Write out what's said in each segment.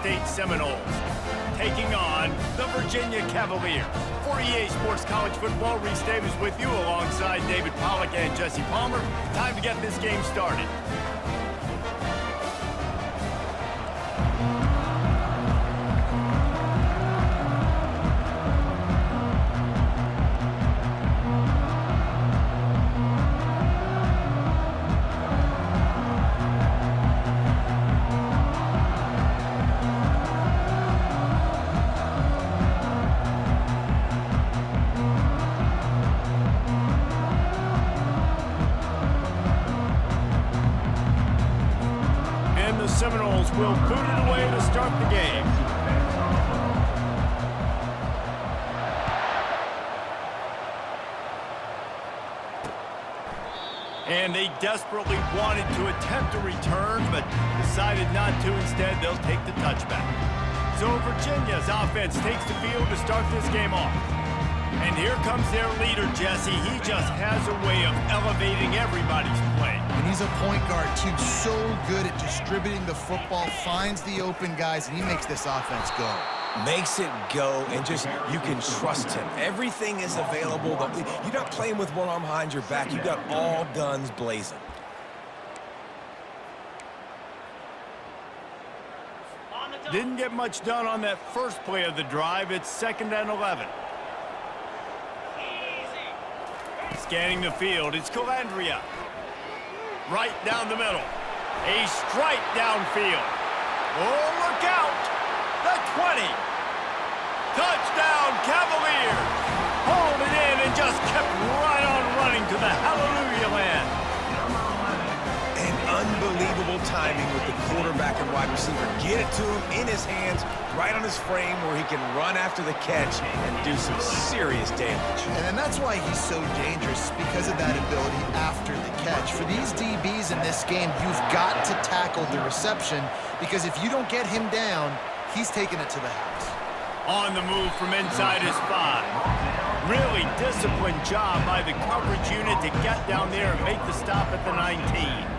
State Seminoles, taking on the Virginia Cavaliers. For EA Sports College Football, Reese Davis with you alongside David Pollack and Jesse Palmer. Time to get this game started. Seminoles will boot it away to start the game. And they desperately wanted to attempt a return, but decided not to. Instead, they'll take the touchback. So Virginia's offense takes the field to start this game off. And here comes their leader, Jesse. He just has a way of elevating everybody's play. And he's a point guard, too. So good at distributing the football, finds the open guys, and he makes this offense go. Makes it go, and just, you can trust him. Everything is available. You're not playing with one arm behind your back. You got all guns blazing. Didn't get much done on that first play of the drive. It's 2nd and 11. Scanning the field, it's Calandria. Right down the middle. A strike downfield. Oh, look out! The 20. Touchdown, Cavaliers! Hauled it in and just kept right on running to the hallelujah land. And unbelievable timing with the quarterback and wide receiver. Get it to him in his hands, right on his frame where he can run after the catch and do some serious damage. And that's why he's so dangerous, because of that ability after the catch. For these DBs in this game, you've got to tackle the reception, because if you don't get him down, he's taking it to the house. On the move from inside his 5. Really disciplined job by the coverage unit to get down there and make the stop at the 19.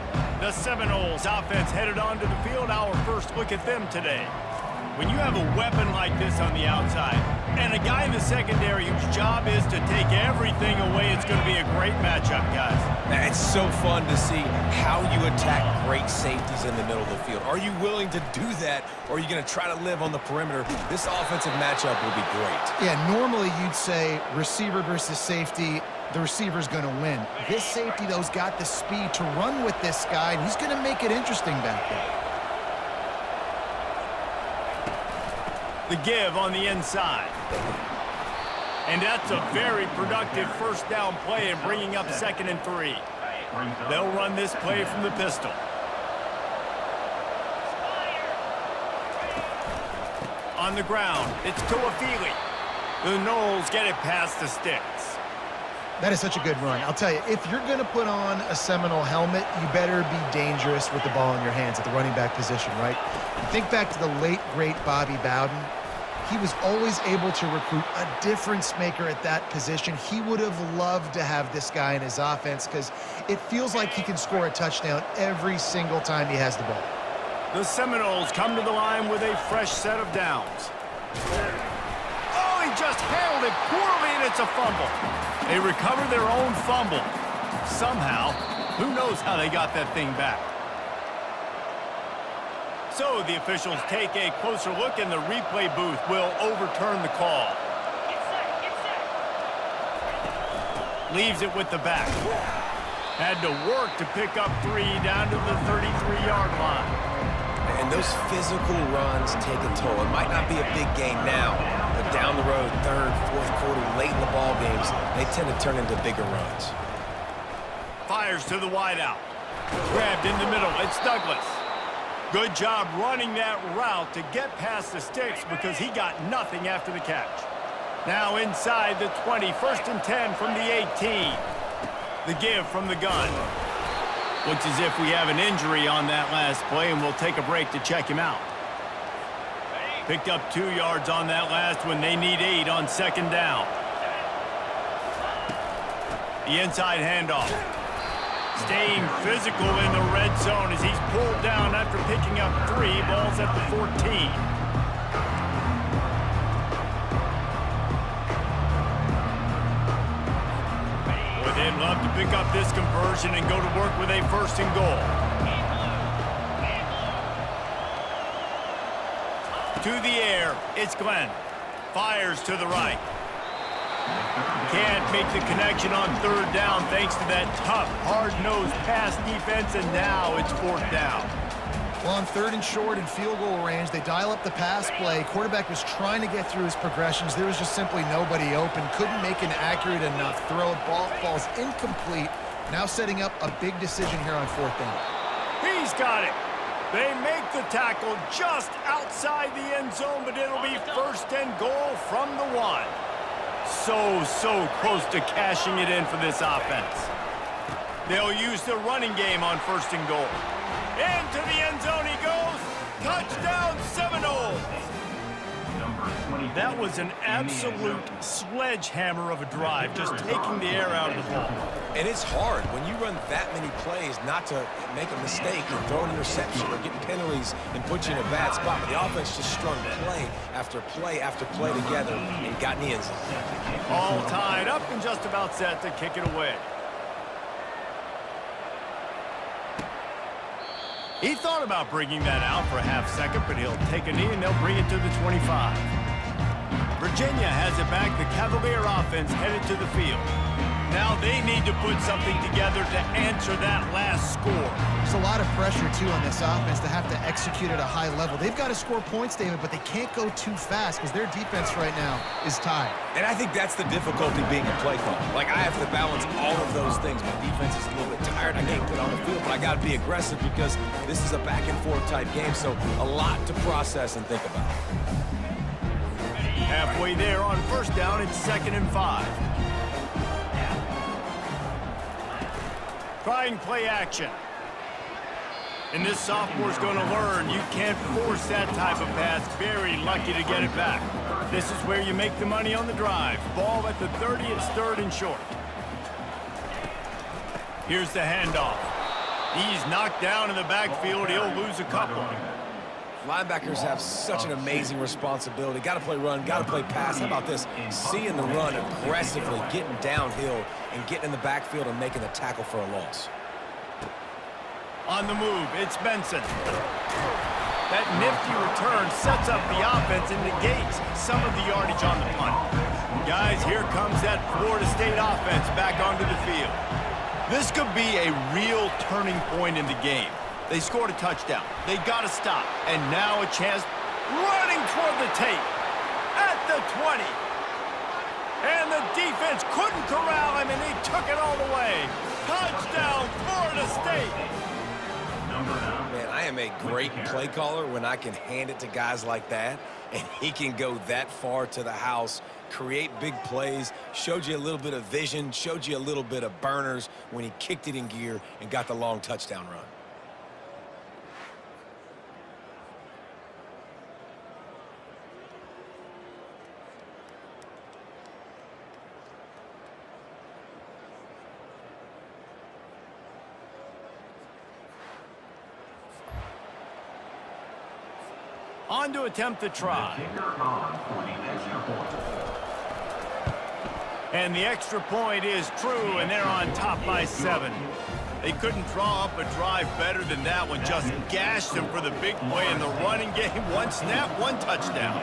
The Seminoles offense headed onto the field. Our first look at them today. When you have a weapon like this on the outside and a guy in the secondary whose job is to take everything away, it's going to be a great matchup, guys. It's so fun to see how you attack great safeties in the middle of the field. Are you willing to do that, or are you going to try to live on the perimeter? This offensive matchup will be great. Yeah, normally you'd say receiver versus safety, the receiver's going to win. This safety, though, has got the speed to run with this guy, and he's going to make it interesting back there. The give on the inside. And that's a very productive first down play and bringing up 2nd and 3. They'll run this play from the pistol. On the ground, it's Tuafili. The Noles get it past the sticks. That is such a good run. I'll tell you, if you're going to put on a Seminole helmet, you better be dangerous with the ball in your hands at the running back position, right? You think back to the late, great Bobby Bowden. He was always able to recruit a difference maker at that position. He would have loved to have this guy in his offense because it feels like he can score a touchdown every single time he has the ball. The Seminoles come to the line with a fresh set of downs. Oh, he just handled it poorly, and it's a fumble. They recover their own fumble. Somehow, who knows how they got that thing back. So the officials take a closer look, and the replay booth will overturn the call. Leaves it with the back. Had to work to pick up 3 down to the 33-yard line. And those physical runs take a toll. It might not be a big game now, but down the road, 3rd, 4th quarter, late in the ball games, they tend to turn into bigger runs. Fires to the wideout. Grabbed in the middle. It's Douglas. Good job running that route to get past the sticks because he got nothing after the catch. Now inside the 20, 1st and 10 from the 18. The give from the gun. Looks as if we have an injury on that last play, and we'll take a break to check him out. Picked up 2 yards on that last one. They need 8 on 2nd down. The inside handoff. Staying physical in the red zone as he's pulled down after picking up 3 balls at the 14. Boy, they'd love to pick up this conversion and go to work with a 1st and goal. To the air, it's Glenn. Fires to the right. Can't make the connection on 3rd down thanks to that tough, hard-nosed pass defense, and now it's 4th down. Well, on 3rd and short and field goal range, they dial up the pass play. Quarterback was trying to get through his progressions. There was just simply nobody open. Couldn't make an accurate enough throw. Ball falls incomplete. Now setting up a big decision here on 4th down. He's got it. They make the tackle just outside the end zone, but it'll be 1st and goal from the 1. So close to cashing it in for this offense. They'll use the running game on 1st and goal. Into the end zone he goes. Touchdown Seminoles. That was an absolute sledgehammer of a drive, just taking the air out of the ball. And it's hard when you run that many plays not to make a mistake and throw an interception or get penalties and put you in a bad spot. But the offense just strung play after play after play together and got in the end zone. All tied up and just about set to kick it away. He thought about bringing that out for a half second, but he'll take a knee and they'll bring it to the 25. Virginia has it back. The Cavalier offense headed to the field. Now they need to put something together to answer that last score. There's a lot of pressure, too, on this offense to have to execute at a high level. They've got to score points, David, but they can't go too fast because their defense right now is tired. And I think that's the difficulty being a play caller. Like, I have to balance all of those things. My defense is a little bit tired. I can't put on the field, but I got to be aggressive because this is a back-and-forth type game, so a lot to process and think about. Halfway there on 1st down, it's 2nd and 5. Trying play action. And this sophomore's going to learn you can't force that type of pass. Very lucky to get it back. This is where you make the money on the drive. Ball at the 30, it's 3rd and short. Here's the handoff. He's knocked down in the backfield. He'll lose a couple. Linebackers have such an amazing responsibility. Got to play run, got to play pass. How about this? Seeing the run aggressively, getting downhill, and getting in the backfield and making the tackle for a loss. On the move, it's Benson. That nifty return sets up the offense and negates some of the yardage on the punt. Guys, here comes that Florida State offense back onto the field. This could be a real turning point in the game. They scored a touchdown. They got to stop. And now a chance running toward the tape at the 20. And the defense couldn't corral him, and he took it all the way. Touchdown, Florida State. Man, I am a great play caller when I can hand it to guys like that, and he can go that far to the house, create big plays, showed you a little bit of vision, showed you a little bit of burners when he kicked it in gear and got the long touchdown run. On to attempt the try. And the extra point is true, and they're on top by 7. They couldn't draw up a drive better than that one. Just gashed them for the big play in the running game. 1 snap, 1 touchdown.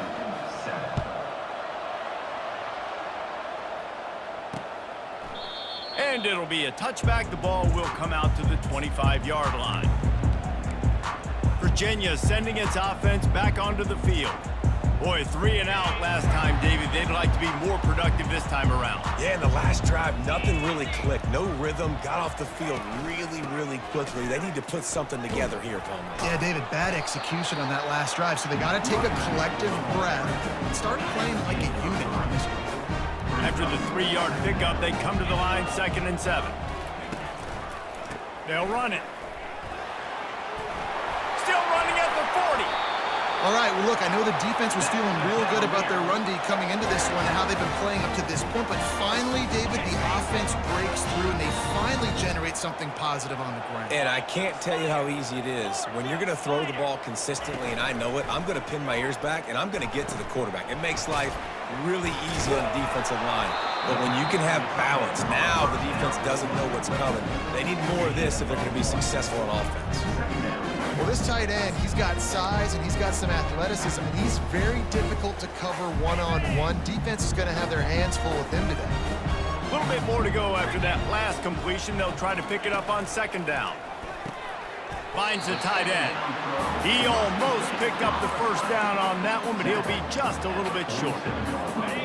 And it'll be a touchback. The ball will come out to the 25-yard line. Virginia sending its offense back onto the field. Boy, 3 and out last time, David. They'd like to be more productive this time around. Yeah, in the last drive, nothing really clicked. No rhythm, got off the field really quickly. They need to put something together here, Palmer. Yeah, David, bad execution on that last drive, so they got to take a collective breath and start playing like a unit on this one. After the 3-yard pickup, they come to the line, 2nd and 7. They'll run it. Still running at the 40. All right, well, look, I know the defense was feeling real good about their run D coming into this one and how they've been playing up to this point, but finally, David, the offense breaks through and they finally generate something positive on the ground. And I can't tell you how easy it is. When you're going to throw the ball consistently, and I know it, I'm going to pin my ears back, and I'm going to get to the quarterback. It makes life really easy on the defensive line. But when you can have balance, now the defense doesn't know what's coming. They need more of this if they're going to be successful on offense. Well, this tight end, he's got size and he's got some athleticism, and he's very difficult to cover one-on-one. Defense is going to have their hands full with him today. A little bit more to go after that last completion. They'll try to pick it up on second down. Finds the tight end. He almost picked up the first down on that one, but he'll be just a little bit short.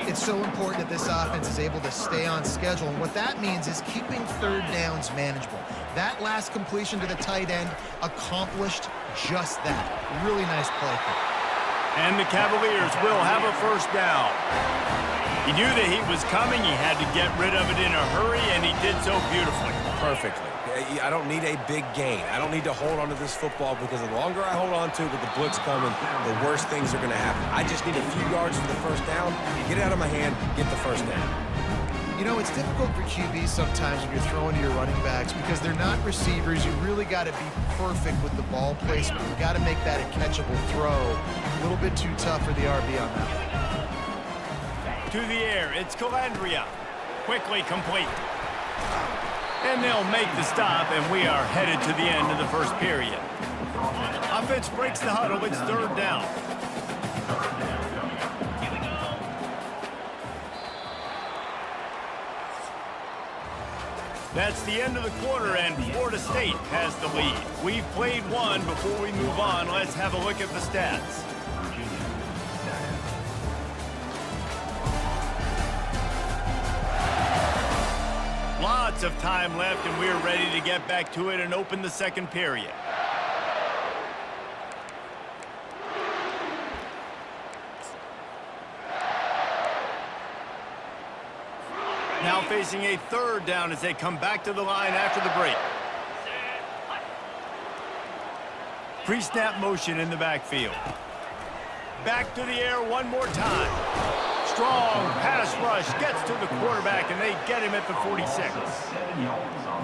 It's so important that this offense is able to stay on schedule, and what that means is keeping third downs manageable. That last completion to the tight end accomplished just that. Really nice play. And the Cavaliers will have a first down. He knew that he was coming. He had to get rid of it in a hurry, and he did so beautifully. Perfectly. I don't need a big gain. I don't need to hold on to this football because the longer I hold on to it with the blitz coming, the worse things are going to happen. I just need a few yards for the first down, get it out of my hand, get the first down. You know, it's difficult for QBs sometimes when you're throwing to your running backs because they're not receivers. You really got to be perfect with the ball placement. You got to make that a catchable throw. A little bit too tough for the RB on that one. To the air, it's Calandria. Quickly complete. And they'll make the stop, and we are headed to the end of the first period. Offense breaks the huddle. It's third down. That's the end of the quarter, and Florida State has the lead. We've played one. Before we move on, let's have a look at the stats. Lots of time left, and we're ready to get back to it and open the second period. Now facing a third down as they come back to the line after the break. Pre-snap motion in the backfield. Back to the air one more time. Strong pass rush gets to the quarterback, and they get him at the 46.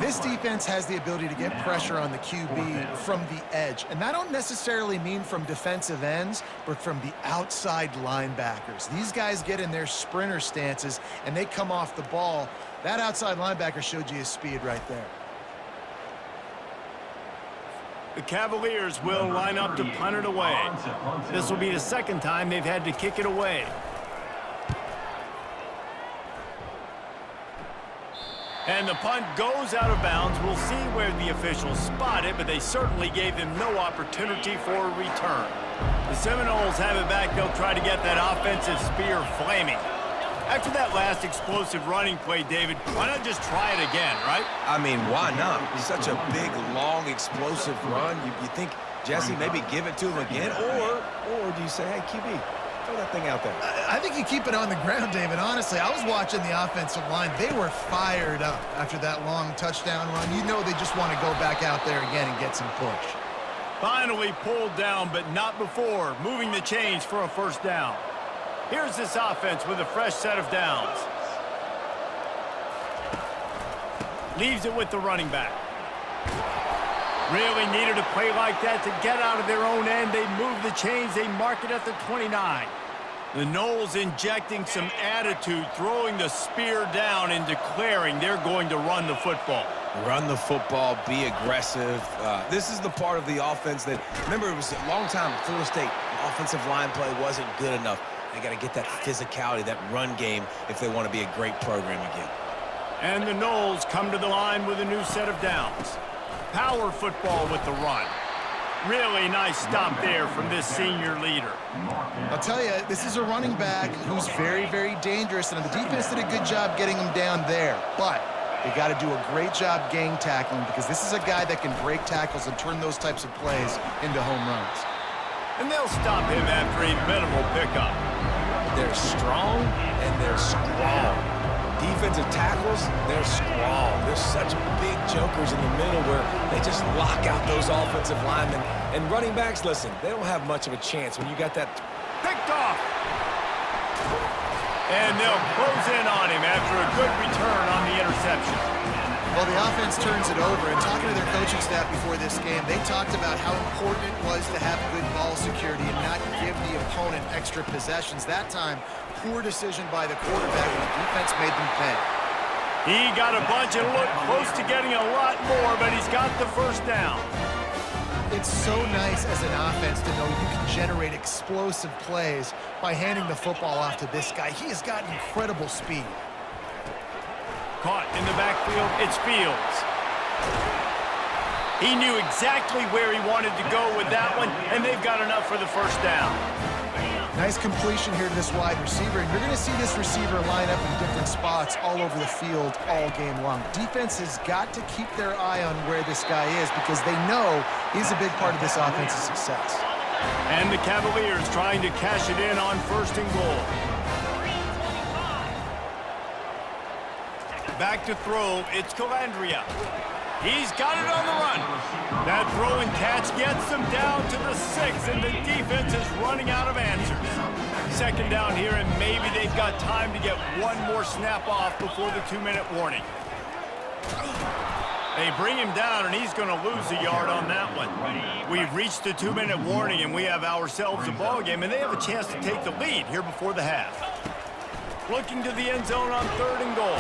This defense has the ability to get pressure on the QB from the edge. And I don't necessarily mean from defensive ends, but from the outside linebackers. These guys get in their sprinter stances, and they come off the ball. That outside linebacker showed you his speed right there. The Cavaliers will line up to punt it away. This will be the second time they've had to kick it away. And the punt goes out of bounds. We'll see where the officials spot it, but they certainly gave them no opportunity for a return. The Seminoles have it back. They'll try to get that offensive spear flaming. After that last explosive running play, David, why not just try it again, right? I mean, why not? Such a big, long, explosive run. You think, Jesse, maybe give it to him again? Or do you say, hey, QB, throw that thing out there? I think you keep it on the ground, David. Honestly, I was watching the offensive line. They were fired up after that long touchdown run. You know they just want to go back out there again and get some push. Finally pulled down, but not before moving the chains for a first down. Here's this offense with a fresh set of downs. Leaves it with the running back. Really needed a play like that to get out of their own end. They move the chains. They mark it at the 29. The Noles injecting some attitude, throwing the spear down and declaring they're going to run the football. Run the football, be aggressive. This is the part of the offense that, remember, it was a long time at Florida State. The offensive line play wasn't good enough. They got to get that physicality, that run game, if they want to be a great program again. And the Noles come to the line with a new set of downs. Power football with the run. Really nice stop there from this senior leader. I'll tell you, this is a running back who's very, very dangerous, and the defense did a good job getting him down there. But they got to do a great job gang tackling because this is a guy that can break tackles and turn those types of plays into home runs. And they'll stop him after a minimal pickup. They're strong and they're strong. defensive tackles, they're strong. They're such big jokers in the middle where they just lock out those offensive linemen. And running backs, listen, they don't have much of a chance when you got that. Picked off. And they'll close in on him after a good return on the interception. Well, the offense turns it over, and talking to their coaching staff before this game, they talked about how important it was to have good ball security and not give the opponent extra possessions. That time, poor decision by the quarterback, and the defense made them pay. He got a bunch and looked close to getting a lot more, but he's got the first down. It's so nice as an offense to know you can generate explosive plays by handing the football off to this guy. He has got incredible speed. Caught in the backfield, it's Fields. He knew exactly where he wanted to go with that one, and they've got enough for the first down. Nice completion here to this wide receiver, and you're going to see this receiver line up in different spots all over the field all game long. Defense has got to keep their eye on where this guy is because they know he's a big part of this offense's success. And the Cavaliers trying to cash it in on first and goal. Back to throw, it's Calandria. He's got it on the run. That throw and catch gets them down to the 6, and the defense is running out of answers. Second down here, and maybe they've got time to get one more snap off before the 2-minute warning. They bring him down, and he's going to lose a yard on that one. We've reached the 2-minute warning, and we have ourselves a ball game, and they have a chance to take the lead here before the half. Looking to the end zone on third and goal.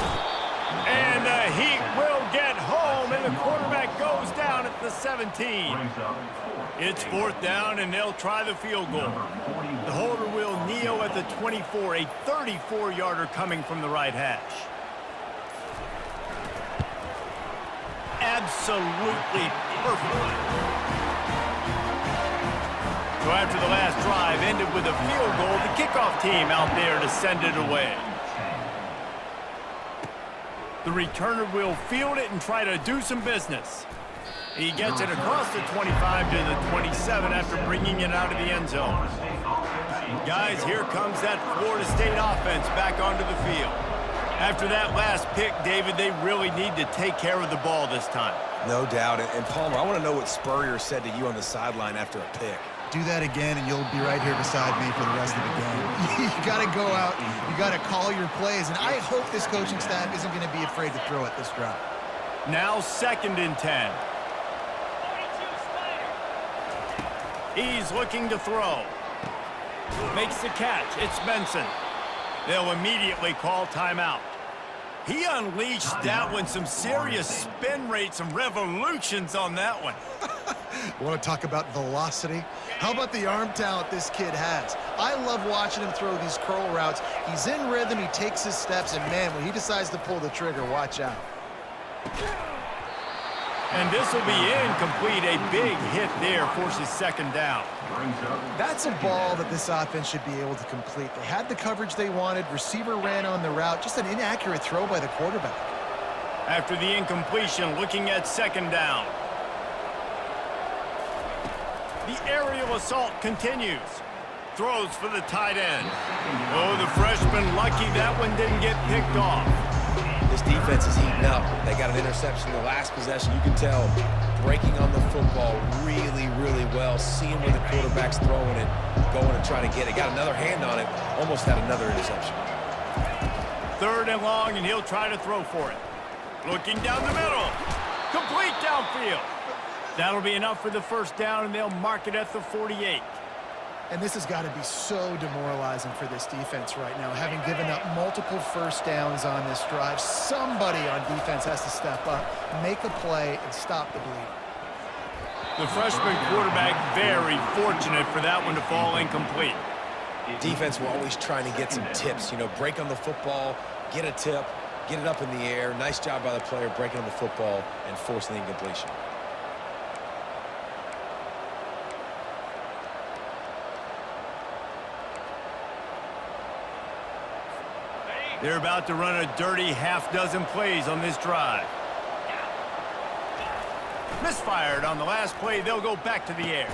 And the Heat will get home, and the quarterback goes down at the 17. It's fourth down, and they'll try the field goal. The holder will kneel at the 24, a 34-yarder coming from the right hash. Absolutely perfect. So after the last drive ended with a field goal, the kickoff team out there to send it away. The returner will field it and try to do some business. He gets it across the 25 to the 27 after bringing it out of the end zone. Guys, here comes that Florida State offense back onto the field. After that last pick, David, they really need to take care of the ball this time. No doubt. And Palmer, I want to know what Spurrier said to you on the sideline after a pick. Do that again, and you'll be right here beside me for the rest of the game. You got to go out. You got to call your plays, and I hope this coaching staff isn't going to be afraid to throw it this drive. Now 2nd and 10. He's looking to throw. Makes the catch. It's Benson. They'll immediately call timeout. He unleashed that one. Some serious spin rate, some revolutions on that one. Want to talk about velocity? How about the arm talent this kid has? I love watching him throw these curl routes. He's in rhythm, he takes his steps, and man, when he decides to pull the trigger, watch out. And this will be incomplete. A big hit there forces 2nd down. That's a ball that this offense should be able to complete. They had the coverage they wanted. Receiver ran on the route. Just an inaccurate throw by the quarterback. After the incompletion, looking at 2nd down. The aerial assault continues. Throws for the tight end. Oh, the freshman lucky that one didn't get picked off. This defense is heating up. They got an interception in the last possession. You can tell breaking on the football really, really well. Seeing where the quarterback's throwing it, going to try to get it. Got another hand on it. Almost had another interception. 3rd and long, and he'll try to throw for it. Looking down the middle. Complete downfield. That'll be enough for the first down, and they'll mark it at the 48. And this has got to be so demoralizing for this defense right now, having given up multiple first downs on this drive. Somebody on defense has to step up, make a play, and stop the bleeding. The freshman quarterback very fortunate for that one to fall incomplete. Defense will always trying to get some tips. You know, break on the football, get a tip, get it up in the air. Nice job by the player breaking on the football and forcing the incompletion. They're about to run a dirty half-dozen plays on this drive. Misfired on the last play. They'll go back to the air.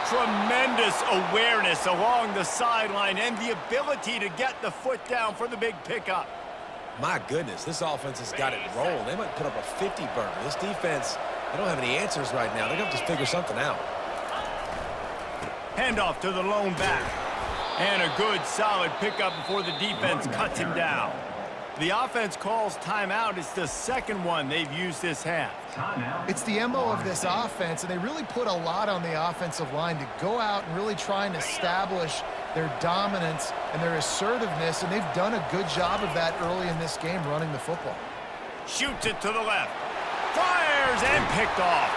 Tremendous awareness along the sideline and the ability to get the foot down for the big pickup. My goodness, this offense has got it rolling. They might put up a 50 burner. This defense, they don't have any answers right now. They're going to have to figure something out. Handoff to the lone back. And a good, solid pickup before the defense cuts him down. The offense calls timeout. It's the second one they've used this half. It's the MO of this offense, and they really put a lot on the offensive line to go out and really try and establish their dominance and their assertiveness, and they've done a good job of that early in this game running the football. Shoots it to the left. Fires and picked off.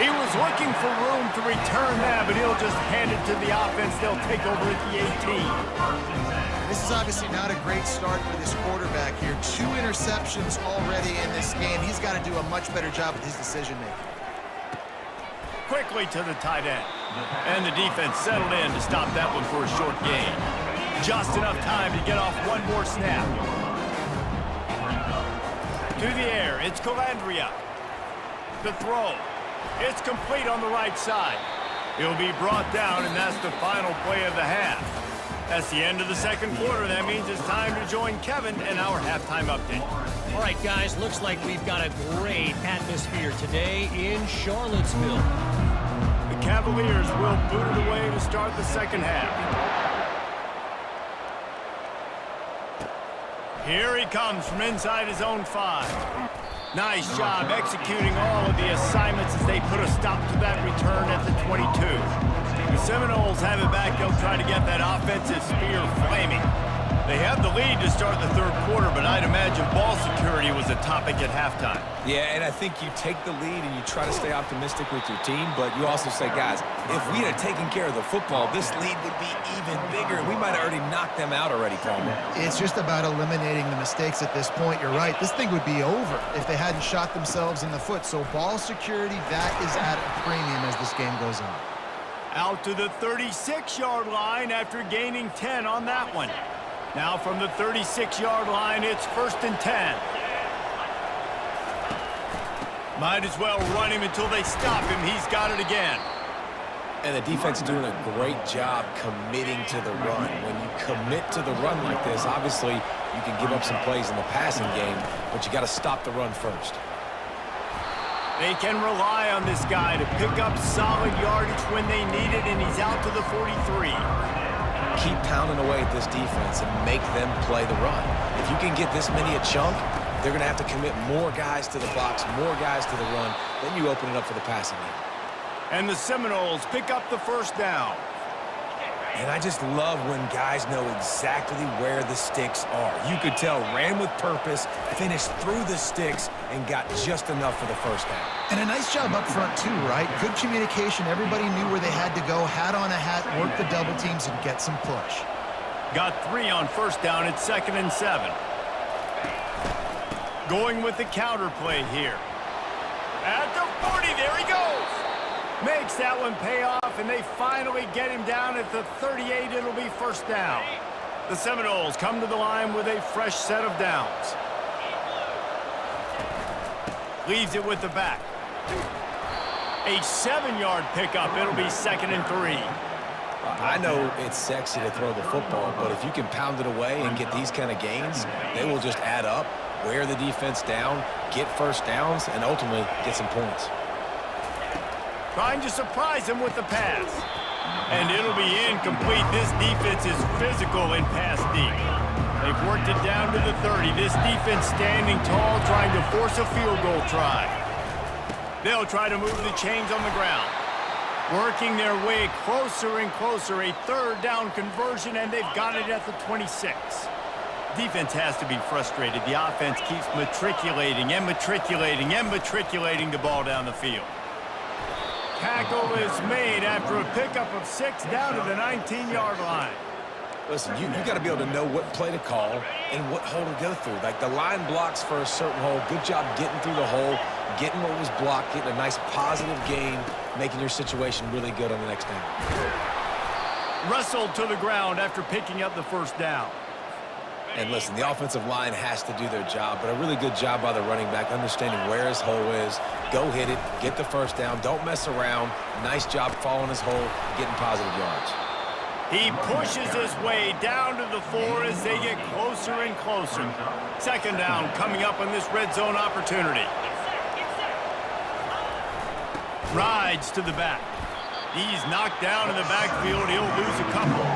He was looking for room to return that, but he'll just hand it to the offense. They'll take over at the 18. This is obviously not a great start for this quarterback here. 2 interceptions already in this game. He's got to do a much better job with his decision-making. Quickly to the tight end. And the defense settled in to stop that one for a short gain. Just enough time to get off one more snap. To the air, it's Calandria. The throw. It's complete on the right side. He'll be brought down, and that's the final play of the half. That's the end of the second quarter. That means it's time to join Kevin in our halftime update. All right, guys, looks like we've got a great atmosphere today in Charlottesville. The Cavaliers will boot it away to start the second half. Here he comes from inside his own 5. Nice job executing all of the assignments as they put a stop to that return at the 22. The Seminoles have it back. They'll try to get that offensive spear flaming. They have the lead to start the third quarter, but I'd imagine ball security was a topic at halftime. Yeah, and I think you take the lead and you try to stay optimistic with your team, but you also say, guys, if we had taken care of the football, this lead would be even bigger. We might have already knocked them out already, Palmer. It's just about eliminating the mistakes at this point. You're right. This thing would be over if they hadn't shot themselves in the foot. So ball security, that is at a premium as this game goes on. Out to the 36-yard line after gaining 10 on that one. Now from the 36-yard line, it's 1st and 10. Might as well run him until they stop him. He's got it again. And the defense is doing a great job committing to the run. When you commit to the run like this, obviously you can give up some plays in the passing game, but you got to stop the run first. They can rely on this guy to pick up solid yardage when they need it, and he's out to the 43. Keep pounding away at this defense and make them play the run. If you can get this many a chunk, they're going to have to commit more guys to the box, more guys to the run. Then you open it up for the passing game. And the Seminoles pick up the first down. And I just love when guys know exactly where the sticks are. You could tell ran with purpose, finished through the sticks, and got just enough for the first down. And a nice job up front, too, right? Good communication. Everybody knew where they had to go. Hat on a hat, work the double teams, and get some push. Got 3 on first down. It's 2nd and 7. Going with the counter play here. At the 40, there he goes. Makes that one pay off, and they finally get him down at the 38. It'll be first down. The Seminoles come to the line with a fresh set of downs. Leaves it with the back. A 7-yard pickup. It'll be 2nd and 3. I know it's sexy to throw the football, but if you can pound it away and get these kind of gains, they will just add up, wear the defense down, get first downs, and ultimately get some points. Trying to surprise him with the pass. And it'll be incomplete. This defense is physical in pass deep. They've worked it down to the 30. This defense standing tall, trying to force a field goal try. They'll try to move the chains on the ground. Working their way closer and closer. A 3rd down conversion, and they've got it at the 26. Defense has to be frustrated. The offense keeps matriculating and matriculating and matriculating the ball down the field. Tackle is made after a pickup of 6 down to the 19-yard line. Listen, you got to be able to know what play to call and what hole to go through. Like the line blocks for a certain hole. Good job getting through the hole, getting what was blocked, getting a nice positive gain, making your situation really good on the next down. Wrestled to the ground after picking up the first down. And listen, the offensive line has to do their job, but a really good job by the running back, understanding where his hole is. Go hit it, get the first down, don't mess around. Nice job following his hole, getting positive yards. He pushes his way down to the floor as they get closer and closer. Second down coming up on this red zone opportunity. Rides to the back. He's knocked down in the backfield. He'll lose a couple.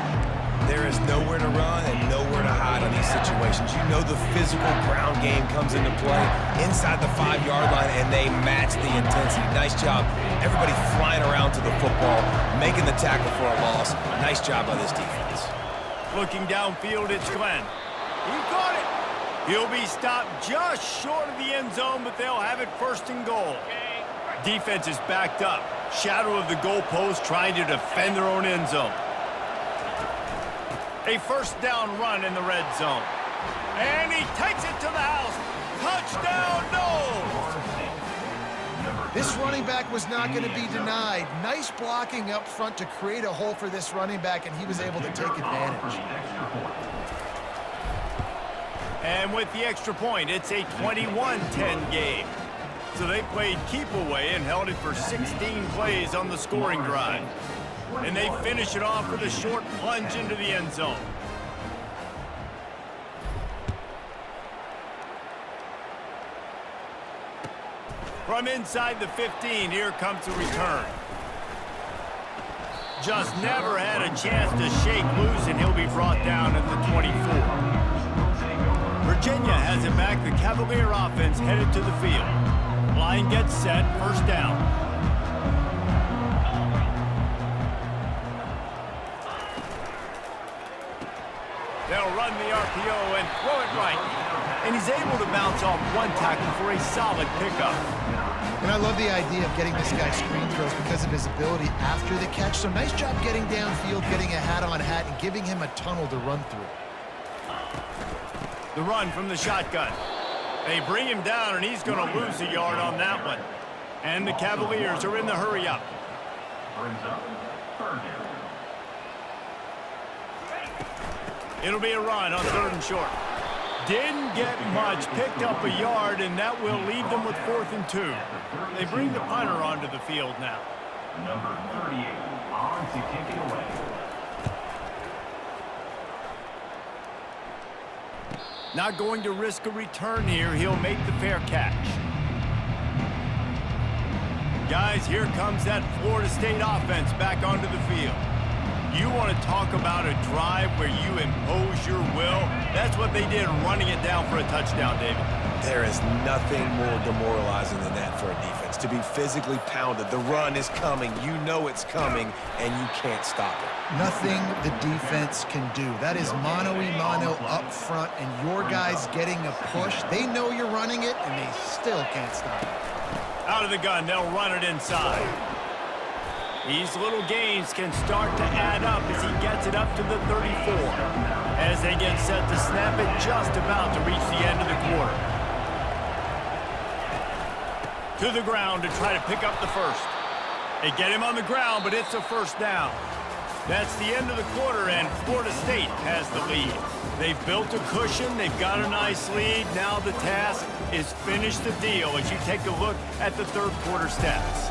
There is nowhere to run and nowhere to hide in these situations. You know the physical ground game comes into play inside the 5-yard line, and they match the intensity. Nice job. Everybody flying around to the football, making the tackle for a loss. Nice job by this defense. Looking downfield, it's Glenn. He caught it. He'll be stopped just short of the end zone, but they'll have it first and goal. Defense is backed up. Shadow of the goalpost trying to defend their own end zone. A first down run in the red zone. And he takes it to the house. Touchdown, no! This running back was not going to be denied. Nice blocking up front to create a hole for this running back, and he was able to take advantage. And with the extra point, it's a 21-10 game. So they played keep away and held it for 16 plays on the scoring drive. And they finish it off with a short plunge into the end zone. From inside the 15, here comes the return. Just never had a chance to shake loose, and he'll be brought down at the 24. Virginia has it back. The Cavalier offense headed to the field. Line gets set, first down. They'll run the RPO and throw it right. And he's able to bounce off one tackle for a solid pickup. And I love the idea of getting this guy screen throws because of his ability after the catch. So nice job getting downfield, getting a hat-on-hat, and giving him a tunnel to run through. The run from the shotgun. They bring him down, and he's going to lose a yard on that one. And the Cavaliers are in the hurry-up. It'll be a run on third and short. Didn't get much, picked up a yard, and that will leave them with 4th and 2. They bring the punter onto the field now. Number 38 on to kick it away. Not going to risk a return here. He'll make the fair catch. Guys, here comes that Florida State offense back onto the field. You want to talk about a drive where you impose your will? That's what they did, running it down for a touchdown, David. There is nothing more demoralizing than that for a defense, to be physically pounded. The run is coming. You know it's coming, and you can't stop it. Nothing the defense can do. That is mano-a-mano up front, and your guys getting a push. They know you're running it, and they still can't stop it. Out of the gun, they'll run it inside. These little gains can start to add up as he gets it up to the 34. As they get set to snap it, just about to reach the end of the quarter. To the ground to try to pick up the first. They get him on the ground, but it's a first down. That's the end of the quarter, and Florida State has the lead. They've built a cushion. They've got a nice lead. Now the task is finish the deal as you take a look at the third quarter stats.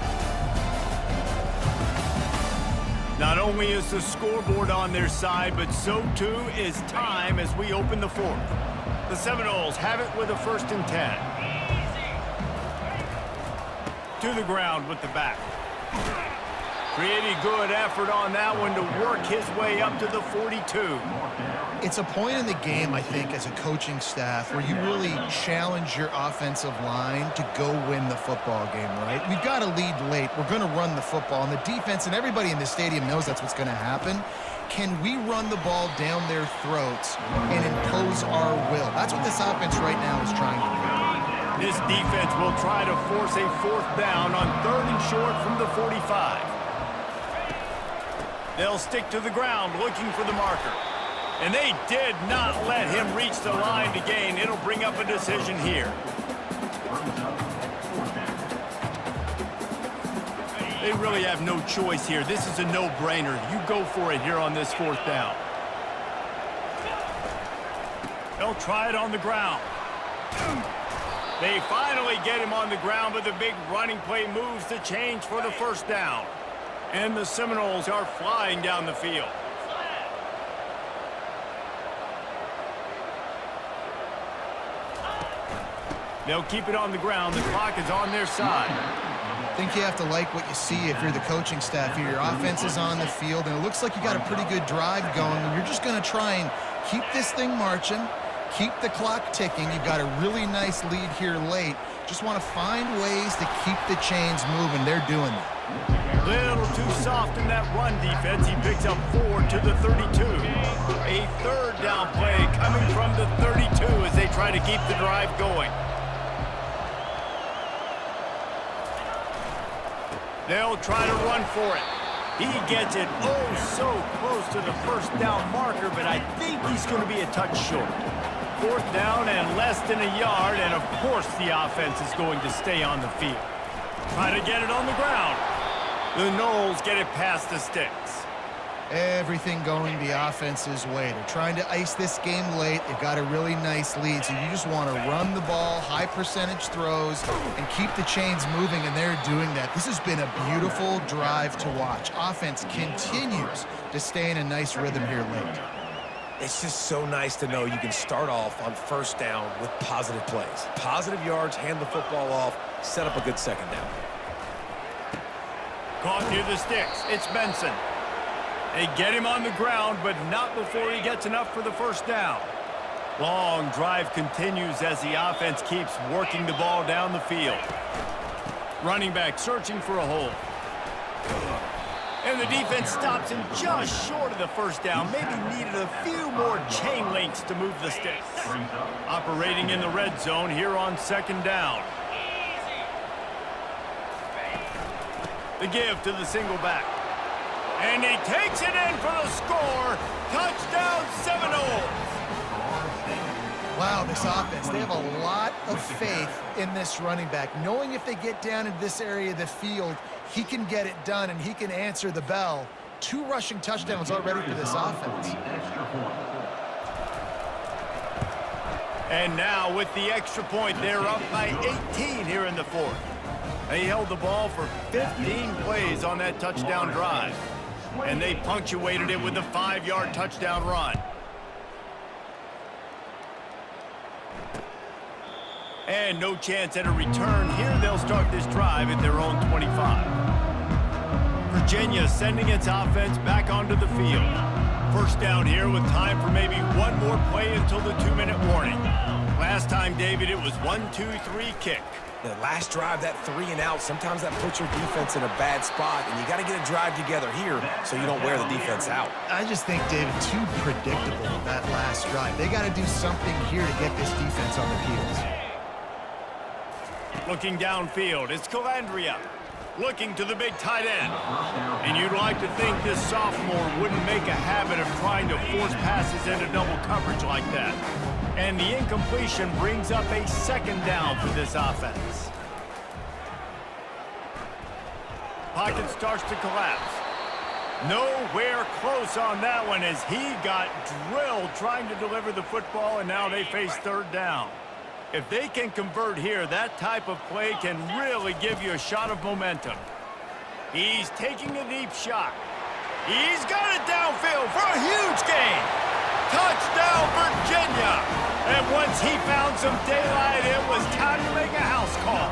Not only is the scoreboard on their side, but so too is time as we open the fourth. The Seminoles have it with a 1st and 10. To the ground with the back. Pretty good effort on that one to work his way up to the 42. It's a point in the game, I think, as a coaching staff where you really challenge your offensive line to go win the football game, right? We've got to lead late. We're going to run the football. And the defense and everybody in the stadium knows that's what's going to happen. Can we run the ball down their throats and impose our will? That's what this offense right now is trying to do. This defense will try to force a 4th down on 3rd and short from the 45. They'll stick to the ground looking for the marker. And they did not let him reach the line to gain. It'll bring up a decision here. They really have no choice here. This is a no-brainer. You go for it here on this 4th down. They'll try it on the ground. They finally get him on the ground, but the big running play moves the change for the 1st down. And the Seminoles are flying down the field. They'll keep it on the ground. The clock is on their side. I think you have to like what you see if you're the coaching staff here. Your offense is on the field, and it looks like you got a pretty good drive going. And you're just going to try and keep this thing marching, keep the clock ticking. You've got a really nice lead here late. Just want to find ways to keep the chains moving. They're doing that. Little too soft in that run defense. He picks up 4 to the 32. A third down play coming from the 32 as they try to keep the drive going. They'll try to run for it. He gets it so close to the first down marker, but I think he's going to be a touch short. 4th down and less than a yard, and of course the offense is going to stay on the field. Try to get it on the ground. The Noles get it past the sticks. Everything going the offense's way. They're trying to ice this game late. They've got a really nice lead, so you just want to run the ball, high percentage throws, and keep the chains moving, and they're doing that. This has been a beautiful drive to watch. Offense continues to stay in a nice rhythm here late. It's just so nice to know you can start off on 1st down with positive plays. Positive yards, hand the football off, set up a good 2nd down. Caught near the sticks. It's Benson. They get him on the ground, but not before he gets enough for the 1st down. Long drive continues as the offense keeps working the ball down the field. Running back searching for a hole. And the defense stops him just short of the 1st down. Maybe needed a few more chain links to move the sticks. Operating in the red zone here on 2nd down. The give to the single back. And he takes it in for the score. Touchdown Seminoles. Wow, this offense, they have a lot of faith in this running back. Knowing if they get down into this area of the field, he can get it done and he can answer the bell. 2 rushing touchdowns already for this offense. And now with the extra point, they're up by 18 here in the 4th. They held the ball for 15 plays on that touchdown drive. And they punctuated it with a 5-yard touchdown run. And no chance at a return. Here they'll start this drive at their own 25. Virginia sending its offense back onto the field. 1st down here with time for maybe one more play until the 2-minute warning. Last time, David, it was 1-2-3 kick. The last drive, that 3 and out, sometimes that puts your defense in a bad spot, and you got to get a drive together here so you don't wear the defense out. I just think, David, too predictable that last drive. They got to do something here to get this defense on their heels. Looking downfield, it's Calandria. Looking to the big tight end. And you'd like to think this sophomore wouldn't make a habit of trying to force passes into double coverage like that. And the incompletion brings up a 2nd down for this offense. Pocket starts to collapse. Nowhere close on that one as he got drilled trying to deliver the football, and now they face 3rd down. If they can convert here, that type of play can really give you a shot of momentum. He's taking a deep shot. He's got it downfield for a huge gain. Touchdown, Virginia! And once he found some daylight, it was time to make a house call.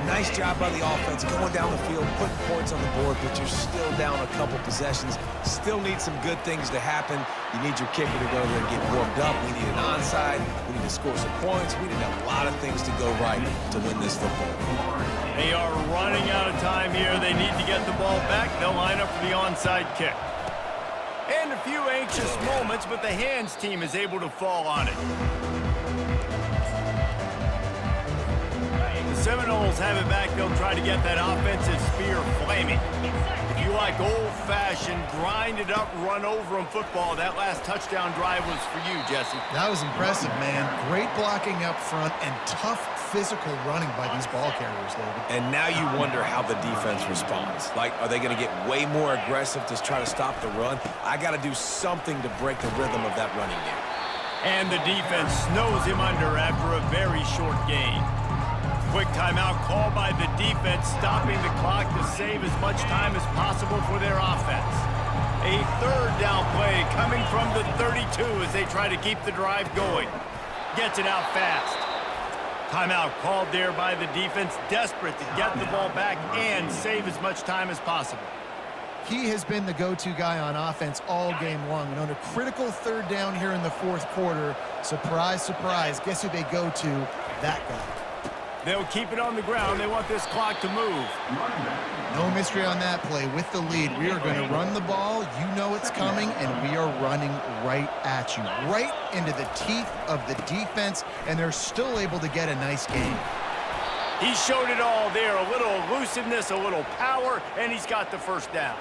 Nice job by the offense going down the field, putting points on the board, but you're still down a couple possessions. Still need some good things to happen. You need your kicker to go there and get warmed up. We need an onside. We need to score some points. We need a lot of things to go right to win this football. They are running out of time here. They need to get the ball back. They'll line up for the onside kick. And a few anxious moments, but the hands team is able to fall on it. The Seminoles have it back. They'll try to get that offensive spear flaming. If you like old-fashioned, grind-it-up, run-over-'em football, that last touchdown drive was for you, Jesse. That was impressive, man. Great blocking up front and tough physical running by these ball carriers, David. And now you wonder how the defense responds. Like, are they going to get way more aggressive to try to stop the run? I got to do something to break the rhythm of that running game. And the defense snows him under after a very short gain. Quick timeout called by the defense, stopping the clock to save as much time as possible for their offense. A 3rd down play coming from the 32 as they try to keep the drive going. Gets it out fast. Timeout called there by the defense, desperate to get the ball back and save as much time as possible. He has been the go-to guy on offense all game long. And on a critical 3rd down here in the 4th quarter, surprise, surprise, guess who they go to? That guy. They'll keep it on the ground. They want this clock to move. No mystery on that play. With the lead, we are going to run the ball. You know it's coming, and we are running right at you, right into the teeth of the defense, and they're still able to get a nice game. He showed it all there, a little elusiveness, a little power, and he's got the first down.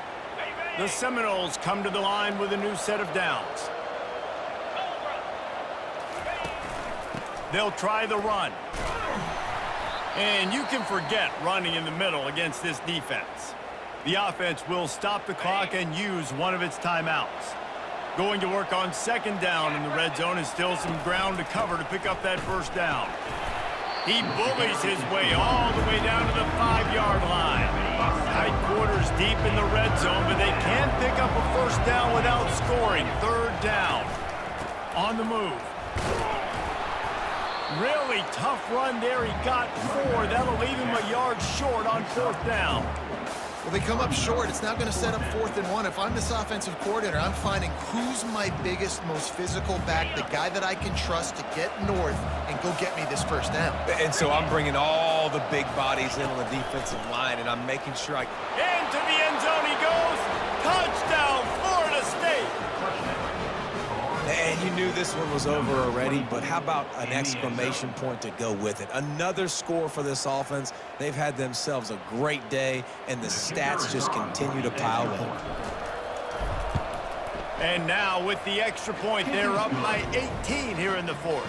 The Seminoles come to the line with a new set of downs. They'll try the run. And you can forget running in the middle against this defense. The offense will stop the clock and use one of its timeouts. Going to work on 2nd down in the red zone, and still some ground to cover to pick up that first down. He bullies his way all the way down to the 5-yard line. Tight quarters deep in the red zone, but they can't pick up a first down without scoring. 3rd down. On the move. Really tough run there. He got 4. That'll leave him a yard short on 4th down. Well, they come up short. It's now going to set up 4th and 1. If I'm this offensive coordinator, I'm finding who's my biggest, most physical back, the guy that I can trust to get north and go get me this first down. And so I'm bringing all the big bodies in on the defensive line, and I'm making sure I... Into the end zone he goes. Touchdown, Florida State. And you knew this one was over already, but how about an exclamation point to go with it? Another score for this offense. They've had themselves a great day, and the stats just continue to pile in. And now with the extra point, they're up by 18 here in the 4th.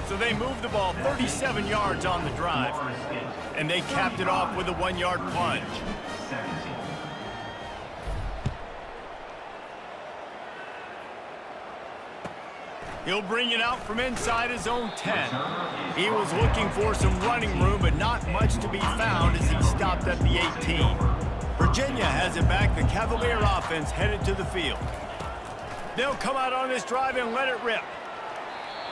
So they moved the ball 37 yards on the drive, and they capped it off with a 1-yard plunge. He'll bring it out from inside his own 10. He was looking for some running room, but not much to be found as he stopped at the 18. Virginia has it back. The Cavalier offense headed to the field. They'll come out on this drive and let it rip.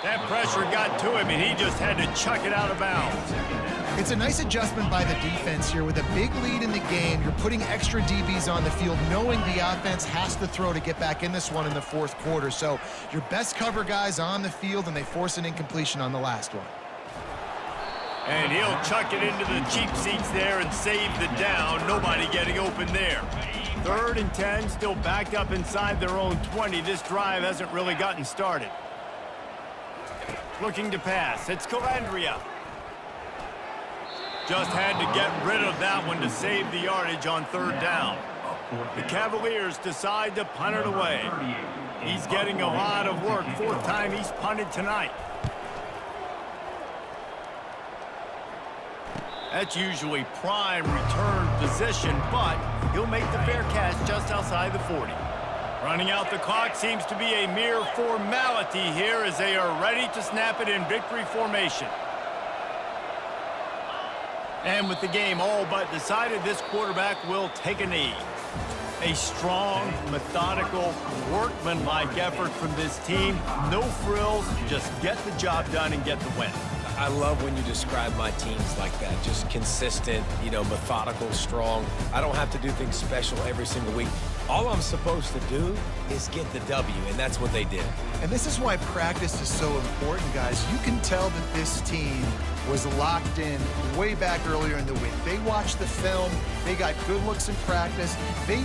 That pressure got to him, and he just had to chuck it out of bounds. It's a nice adjustment by the defense here. With a big lead in the game, you're putting extra DBs on the field, knowing the offense has to throw to get back in this one in the 4th quarter. So your best cover guys on the field, and they force an incompletion on the last one. And he'll chuck it into the cheap seats there and save the down. Nobody getting open there. 3rd and 10, still backed up inside their own 20. This drive hasn't really gotten started. Looking to pass. It's Calandria. Just had to get rid of that one to save the yardage on 3rd down. The Cavaliers decide to punt it away. He's getting a lot of work. 4th time he's punted tonight. That's usually prime return position, but he'll make the fair catch just outside the 40. Running out the clock seems to be a mere formality here as they are ready to snap it in victory formation. And with the game all but decided, this quarterback will take a knee. A strong, methodical, workmanlike effort from this team. No frills, just get the job done and get the win. I love when you describe my teams like that. Just consistent, methodical, strong. I don't have to do things special every single week. All I'm supposed to do is get the W, and that's what they did. And this is why practice is so important, guys. You can tell that this team was locked in way back earlier in the week. They watched the film. They got good looks in practice. They